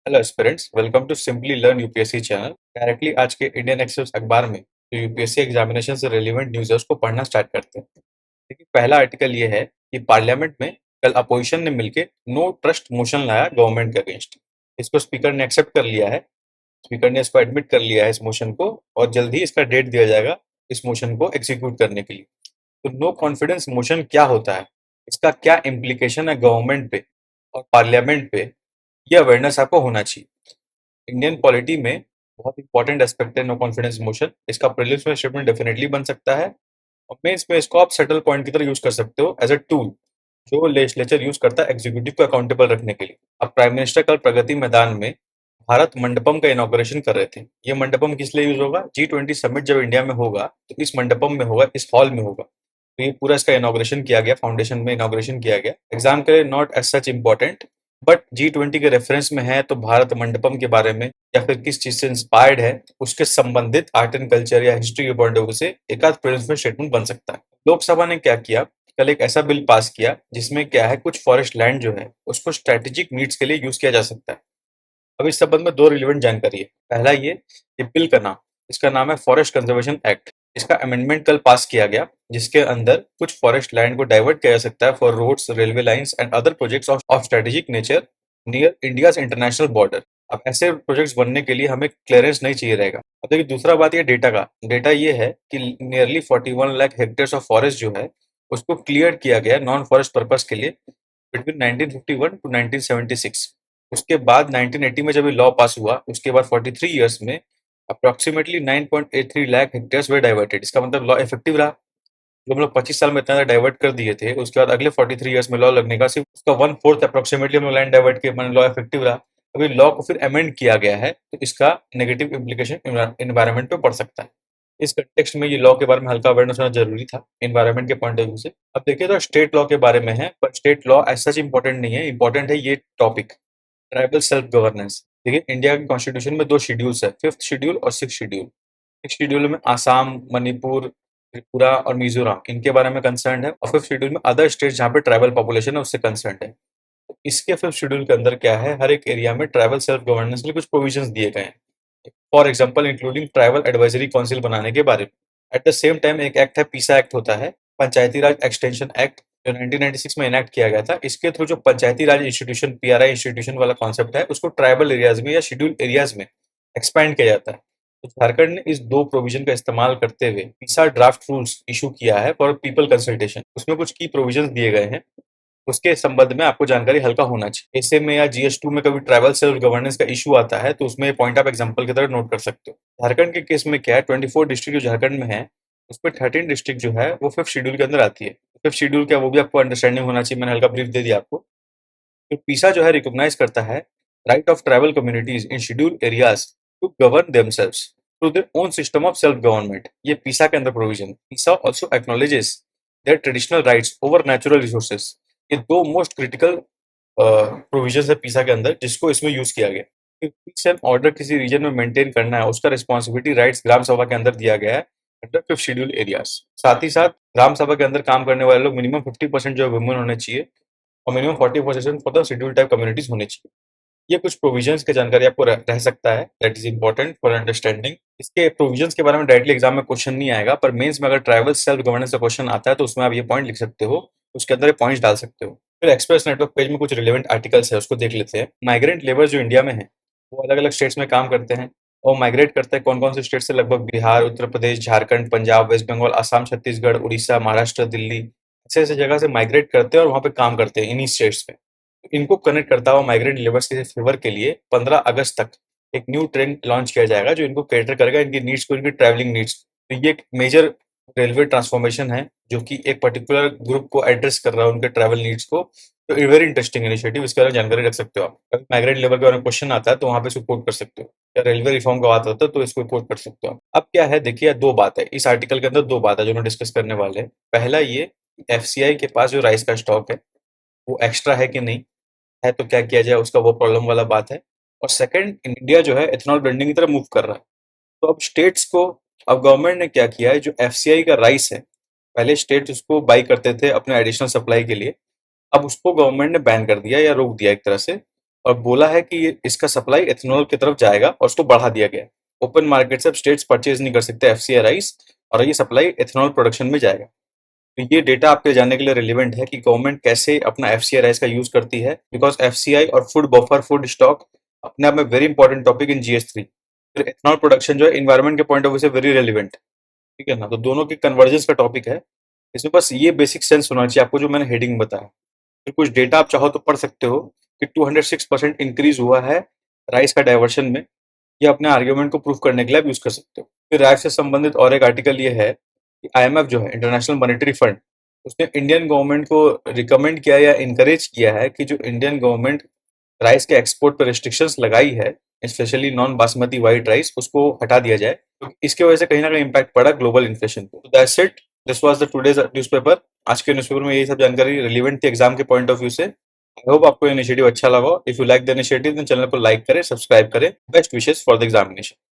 Hello aspirants, welcome to simply learn UPSC channel. Directly आज के Indian Express अखबार में जो यूपीएससी एग्जामिनेशन से रिलेवेंट न्यूज़ है उसको पढ़ना स्टार्ट करते हैं। देखिए, पहला आर्टिकल ये है कि पार्लियामेंट में कल अपोजिशन ने मिलकर नो ट्रस्ट मोशन लाया गवर्नमेंट के अगेंस्ट। इसको स्पीकर ने एक्सेप्ट कर लिया है। स्पीकर ने इसको एडमिट कर लिया है इस मोशन को, और जल्द ही इसका डेट दिया जाएगा इस मोशन को एग्जीक्यूट करने के लिए। तो नो कॉन्फिडेंस मोशन क्या होता है, इसका क्या इम्प्लीकेशन है गवर्नमेंट पे और पार्लियामेंट पे, ये अवेयरनेस आपको होना चाहिए। इंडियन पॉलिटी में बहुत इंपॉर्टेंट एस्पेक्ट है नो कॉन्फिडेंस मोशन। इसका प्रीलिम्स में स्टेटमेंट डेफिनेटली बन सकता है, और मेंस में इसको आप सेटल पॉइंट की तरह यूज कर सकते हो एज अ टूल जो लेजिस्लेचर यूज करता है एग्जीक्यूटिव को अकाउंटेबल रखने के लिए। अब प्राइम मिनिस्टर कल प्रगति मैदान में भारत मंडपम का इनॉग्रेशन कर रहे थे। ये मंडपम किस लिए यूज होगा? G20 समिट जब इंडिया में होगा तो इस मंडपम में होगा, इस हॉल में होगा। तो ये पूरा इसका इनॉग्रेशन किया गया, फाउंडेशन में इनॉग्रेशन किया गया। एग्जाम के लिए not as such important, but G20 के रेफरेंस में है तो भारत मंडपम के बारे में या फिर किस चीज से इंस्पायर्ड है उसके संबंधित आर्ट एंड कल्चर या हिस्ट्री के पॉइंट ऑफ व्यू से एक आध प्रीलिम्स में स्टेटमेंट बन सकता है। लोकसभा ने क्या किया, कल एक ऐसा बिल पास किया जिसमें क्या है, कुछ फॉरेस्ट लैंड जो है उसको स्ट्रेटेजिक नीड्स के लिए यूज किया जा सकता है। अब इस संबंध में दो रिलेवेंट जानकारी है। पहला ये बिल का नाम, इसका नाम है फॉरेस्ट कंजर्वेशन एक्ट। इसका अमेंडमेंट कल पास किया गया जिसके अंदर कुछ फॉरेस्ट लैंड को डाइवर्ट किया जा सकता है for roads, railway lines and other projects of strategic nature near India's international border. अब ऐसे प्रोजेक्ट्स बनने के लिए हमें क्लियरेंस नहीं चाहिए रहेगा। अब देखिए, दूसरा बात ये डेटा का, डेटा ये है कि nearly 41 lakh hectares of forest जो है उसको क्लियर किया गया नॉन फॉरेस्ट पर्पस के लिए बिटवीन 1951 टू 1976। उसके बाद 1980 में जब ये लॉ पास हुआ, उसके बाद 43 इयर्स में अप्रोक्सीमेटली 9.83 लाख हेक्टेयर्स वे डाइवर्टेड। इसका मतलब लॉ इफेक्टिव रहा। जो हम लोग 25 साल में इतना डाइवर्ट कर दिए थे, उसके बाद अगले 43 इयर्स में लॉ लगने का सिर्फ उसका 1/4 अप्रोक्सीमेटली हम लोग लैंड डाइवर्ट किए, मैंने लॉ इफेक्टिव रहा। अभी लॉ को फिर अमेंड किया गया है तो इसका नेगेटिव इम्प्लीकेशन एनवायरनमेंट पे पड़ सकता है। इस कंटेक्स्ट में ये लॉ के बारे में हल्का अवेयरनेस होना जरूरी था एनवायरनमेंट के पॉइंट ऑफ व्यू से। अब देखिए, तो स्टेट लॉ के बारे में है, पर state law as such important नहीं है, इंपॉर्टेंट है ये टॉपिक, ट्राइबल सेल्फ गवर्नेंस। देखिए, इंडिया के कॉन्स्टिट्यूशन में दो शेड्यूल्स है, फिफ्थ शेड्यूल और सिक्स शेड्यूल। सिक्स शेड्यूल में आसाम, मणिपुर, त्रिपुरा और मिजोरम इनके बारे में कंसर्न है, और फिफ्थ शेड्यूल में अदर स्टेट जहाँ पे ट्राइबल पॉपुलेशन है उससे कंसर्न है। तो इसके फिफ्थ शेड्यूल के अंदर क्या है, हर एक एरिया में ट्राइबल सेल्फ गवर्नेंस के लिए कुछ प्रोविजंस दिए गए हैं। For example including tribal advisory council बनाने के बारे में। एट द सेम टाइम एक एक्ट है, पीसा एक्ट होता है, पंचायती राज एक्सटेंशन एक्ट, जो 1996 में इनैक्ट किया गया था। इसके थ्रू जो पंचायती राज इंस्टीट्यूशन, पीआरआई इंस्टीट्यूशन वाला कॉन्सेप्ट है, उसको ट्राइबल एरियाज में या शेड्यूल एरियाज में एक्सपैंड किया जाता है। तो झारखंड ने इस दो प्रोविजन का इस्तेमाल करते हुए पीसा ड्राफ्ट रूल्स इशू किया है फॉर पीपल कंसल्टेशन। उसमें कुछ की प्रोविजंस दिए गए हैं, उसके संबंध में आपको जानकारी हल्का होना चाहिए। ऐसे में या GS2 में कभी ट्राइबल सेल्फ गवर्नेंस का इशू आता है तो उसमें पॉइंट ऑफ एग्जांपल की तरह नोट कर सकते हो। झारखंड के केस में क्या है, 24 डिस्ट्रिक्ट जो झारखंड में है उसमें 13 डिस्ट्रिक्ट जो है वो फिफ्थ शेड्यूल के अंदर आती है। फिफ्थ शेड्यूल क्या, वो भी आपको अंडरस्टैंडिंग होना चाहिए, मैंने हल्का ब्रीफ दे दिया आपको। तो पीसा जो है रिकॉग्नाइज करता है right of tribal communities in schedule areas to govern themselves through their own system of self government. ये पीसा के अंदर provision. PESA also acknowledges their traditional rights over natural resources. ये दो मोस्ट क्रिटिकल प्रोविजंस है पीसा के अंदर जिसको इसमें यूज किया गया। पीस एंड ऑर्डर किसी रीजन में मेंटेन करना है, उसका रिस्पॉन्सिबिलिटी राइट्स ग्राम सभा के अंदर दिया गया है अंडर फिफ्थ शेड्यूल एरियाज। साथ ही साथ ग्राम सभा के अंदर काम करने वाले लोग मिनिमम 50% जो वुमेन होने चाहिए, और minimum 40% for the schedule type communities होनी चाहिए। ये कुछ प्रोविजंस की जानकारी आपको रह सकता है, that is important for understanding. इसके प्रोविजंस के बारे में डायरेक्टली एग्जाम में क्वेश्चन नहीं आएगा, पर मेंस में अगर ट्राइबल सेल्फ गवर्नेंस का क्वेश्चन आता है तो उसमें आप ये पॉइंट लिख सकते हो, उसके अंदर ये पॉइंट्स डाल सकते हो। फिर एक्सप्रेस नेटवर्क पेज में कुछ रिलेवेंट आर्टिकल्स है, उसको देख लेते हैं। माइग्रेंट लेबर जो इंडिया में है वो अलग अलग स्टेट्स में काम करते हैं, और माइग्रेट करते हैं कौन कौन से स्टेट से, लगभग बिहार, उत्तर प्रदेश, झारखंड, पंजाब, वेस्ट बंगाल, आसाम, छत्तीसगढ़, उड़ीसा, महाराष्ट्र, दिल्ली, ऐसे ऐसे जगह से माइग्रेट करते हैं और वहाँ पे काम करते हैं इन्हीं स्टेट्स में। इनको कनेक्ट करता हुआ माइग्रेंट लेबर्स के फेवर के लिए 15 अगस्त तक एक न्यू ट्रेन लॉन्च किया जाएगा जो इनको कैटर करेगा, इनकी नीड्स को, इनकी ट्रैवलिंग नीड्स। तो ये एक मेजर रेलवे ट्रांसफॉर्मेशन है जो कि एक पर्टिकुलर ग्रुप को एड्रेस कर रहा है, उनके ट्रैवल नीड्स को। तो वेरी इंटरेस्टिंग इनिशिएटिव, इसके बारे में जानकारी रख सकते हो आप। अगर माइग्रेंट लेबर के बारे में क्वेश्चन आता है तो वहाँ पे सपोर्ट कर सकते हो, या रेलवे रिफॉर्म का बात होता है तो इसको सपोर्ट कर सकते हो आप। अब क्या है, देखिए दो बात है इस आर्टिकल के अंदर, दो बात है जो हम डिस्कस करने वाले हैं। पहला ये, FCI के पास जो राइस का स्टॉक है वो एक्स्ट्रा है कि नहीं है, तो क्या किया जाए, उसका वो प्रॉब्लम वाला बात है। और सेकंड, इंडिया जो है एथनॉल ब्लेंडिंग की तरफ मूव कर रहा है। तो अब स्टेट्स को, अब गवर्नमेंट ने क्या किया है, जो FCI का राइस है, पहले स्टेट्स उसको बाई करते थे अपने एडिशनल सप्लाई के लिए, अब उसको गवर्नमेंट ने बैन कर दिया या रोक दिया एक तरह से। और बोला है कि इसका सप्लाई एथेनॉल की तरफ जाएगा और उसको बढ़ा दिया गया है। ओपन मार्केट से अब स्टेट्स परचेज नहीं कर सकते एफसीआई राइस, और ये सप्लाई एथेनॉल प्रोडक्शन में जाएगा। तो ये डेटा आपके जानने के लिए रिलेवेंट है कि गवर्नमेंट कैसे अपना एफसीआई राइस का यूज करती है, बिकॉज एफसीआई और फूड बफर फूड स्टॉक अपने आप में वेरी इंपॉर्टेंट टॉपिक इन जीएस3। फिर एथेनॉल प्रोडक्शन जो है इन्वायरमेंट के पॉइंट ऑफ व्यू से वेरी रेलिवेंट, ठीक है ना। तो दोनों के कन्वर्जेंस का टॉपिक है। इसमें बस ये बेसिक सेंस होना चाहिए आपको जो मैंने हेडिंग बताया। फिर कुछ डेटा आप चाहो तो पढ़ सकते हो कि 206% इंक्रीज हुआ है राइस का डाइवर्शन में। ये अपने आर्ग्यूमेंट को प्रूव करने के लिए आप यूज कर सकते हो। फिर राइस से संबंधित और एक आर्टिकल ये है कि आईएमएफ जो है इंटरनेशनल मॉनेटरी फंड, उसने इंडियन गवर्नमेंट को रिकमेंड किया या इनकरेज किया है कि जो इंडियन गवर्नमेंट राइस के एक्सपोर्ट पर रिस्ट्रिक्शंस लगाई है, specially non basmati white rice, उसको हटा दिया जाए। तो इसकी वजह से कहीं ना कहीं इम्पैक्ट पड़ा ग्लोबल इन्फ्लेशन पे। That's it, this was the today's newspaper. आज के न्यूज़पेपर में यही सब जानकारी रिलेवेंट थी एग्जाम के पॉइंट ऑफ व्यू से। आई होप आपको इनिशिएटिव अच्छा लगा। If you like the initiative then channel को लाइक करें, सब्सक्राइब करें। Best wishes for the examination.